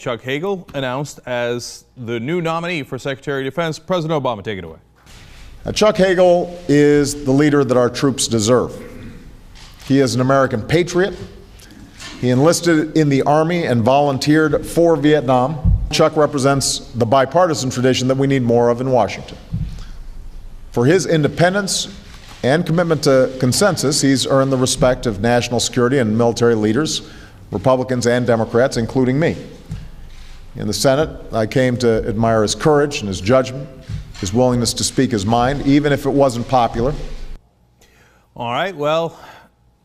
Chuck Hagel announced as the new nominee for Secretary of Defense. President Obama, take it away. Chuck Hagel is the leader that our troops deserve. He is an American patriot. He enlisted in the Army and volunteered for Vietnam. Chuck represents the bipartisan tradition that we need more of in Washington. For his independence and commitment to consensus, he's earned the respect of national security and military leaders, Republicans and Democrats, including me. In the Senate, I came to admire his courage and his judgment, his willingness to speak his mind, even if it wasn't popular. All right, well,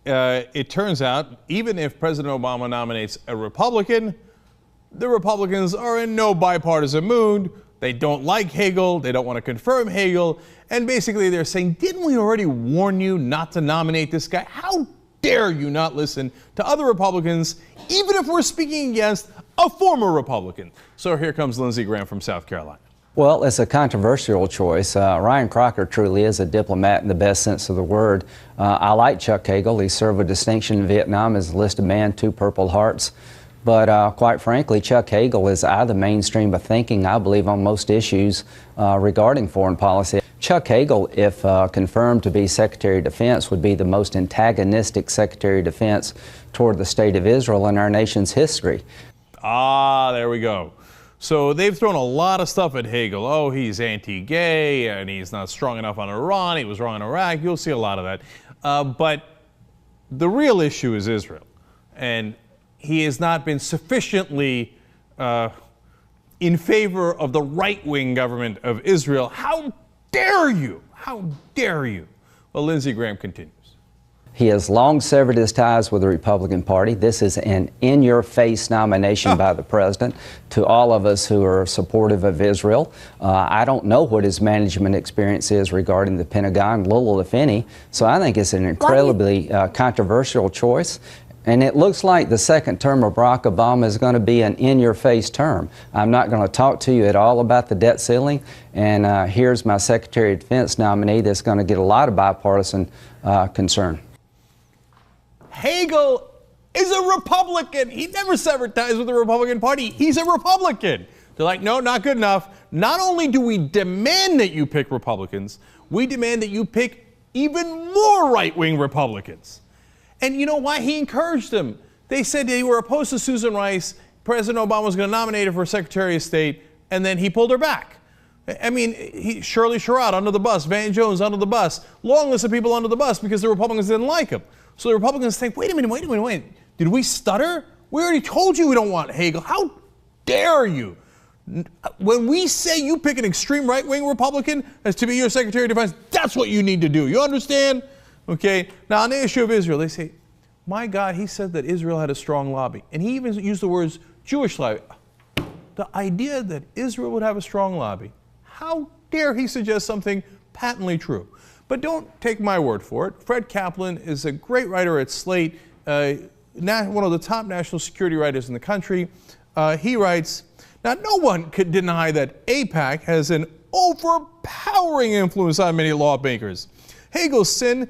it turns out even if President Obama nominates a Republican, the Republicans are in no bipartisan mood. They don't like Hagel. They don't want to confirm Hagel. And basically they're saying, didn't we already warn you not to nominate this guy? How dare you not listen to other Republicans, even if we're speaking against a former Republican? So here comes Lindsey Graham from South Carolina. Well, it's a controversial choice. Ryan Crocker truly is a diplomat in the best sense of the word. I like Chuck Hagel. He served with distinction in Vietnam as a enlisted man, 2 Purple Hearts. But quite frankly, Chuck Hagel is out of the mainstream of thinking, I believe, on most issues regarding foreign policy. Chuck Hagel, if confirmed to be Secretary of Defense, would be the most antagonistic Secretary of Defense toward the state of Israel in our nation's history. Ah, there we go. So they've thrown a lot of stuff at Hagel. Oh, he's anti-gay, and he's not strong enough on Iran. He was wrong on Iraq. You'll see a lot of that. But the real issue is Israel. And he has not been sufficiently in favor of the right-wing government of Israel. How dare you? How dare you? Well, Lindsey Graham continues. He has long severed his ties with the Republican Party. This is an in-your-face nomination by the president to all of us who are supportive of Israel. I don't know what his management experience is regarding the Pentagon, little if any, so I think it's an incredibly controversial choice. And it looks like the second term of Barack Obama is going to be an in-your-face term. I'm not going to talk to you at all about the debt ceiling, and here's my Secretary of Defense nominee that's going to get a lot of bipartisan concern. Hagel is a Republican. He never severed ties with the Republican Party. He's a Republican. They're like, no, not good enough. Not only do we demand that you pick Republicans, we demand that you pick even more right-wing Republicans. And you know why? He encouraged them. They said they were opposed to Susan Rice. President Obama was going to nominate her for Secretary of State, and then he pulled her back. I mean, Shirley Sherrod under the bus, Van Jones under the bus, long list of people under the bus because the Republicans didn't like him. So the Republicans think, wait a minute. Did we stutter? We already told you we don't want Hagel. How dare you? When we say you pick an extreme right-wing Republican as to be your Secretary of Defense, that's what you need to do. You understand? Okay. Now, on the issue of Israel, they say, my God, he said that Israel had a strong lobby. And he even used the words Jewish lobby. The idea that Israel would have a strong lobby, how dare he suggest something patently true? But don't take my word for it. Fred Kaplan is a great writer at Slate, one of the top national security writers in the country. He writes, now no one could deny that AIPAC has an overpowering influence on many lawmakers. Hagel's sin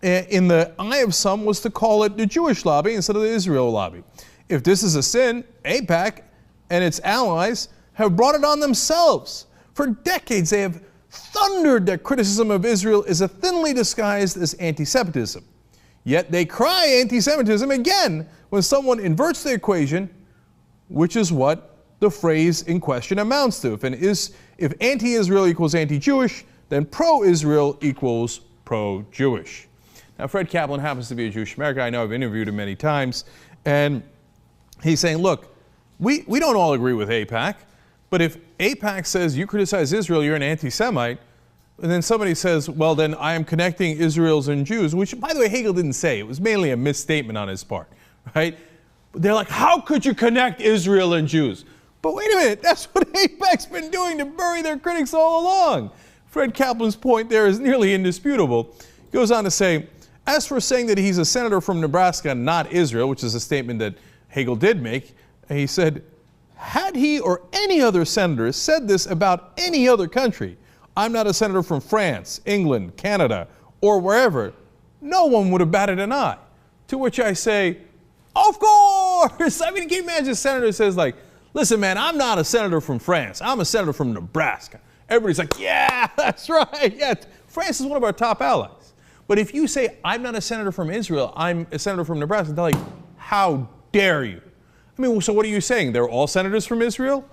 in the eye of some was to call it the Jewish lobby instead of the Israel lobby. If this is a sin, AIPAC and its allies have brought it on themselves. For decades, they have thundered that criticism of Israel is a thinly disguised as anti-Semitism. Yet they cry anti-Semitism again when someone inverts the equation, which is what the phrase in question amounts to. If anti-Israel equals anti-Jewish, then pro-Israel equals pro-Jewish. Now, Fred Kaplan happens to be a Jewish American. I know I've interviewed him many times. And he's saying, look, we don't all agree with AIPAC. But if AIPAC says you criticize Israel, you're an anti-Semite, and then somebody says, well, then I am connecting Israelis and Jews, which, by the way, Hagel didn't say. It was mainly a misstatement on his part, right? But they're like, how could you connect Israel and Jews? But wait a minute, that's what AIPAC's been doing to bury their critics all along. Fred Kaplan's point there is nearly indisputable. He goes on to say, as for saying that he's a senator from Nebraska, not Israel, which is a statement that Hagel did make, he said, had he or any other senator said this about any other country, I'm not a senator from France, England, Canada, or wherever, no one would have batted an eye. To which I say, of course! I mean, can you imagine a senator says like, Listen, man, I'm not a senator from France. I'm a senator from Nebraska. Everybody's like, yeah, that's right. Yeah, France is one of our top allies. But if you say, I'm not a senator from Israel, I'm a senator from Nebraska, they're like, how dare you? I mean, so what are you saying? They're all senators from Israel?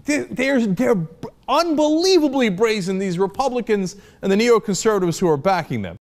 They're unbelievably brazen, these Republicans and the neoconservatives who are backing them.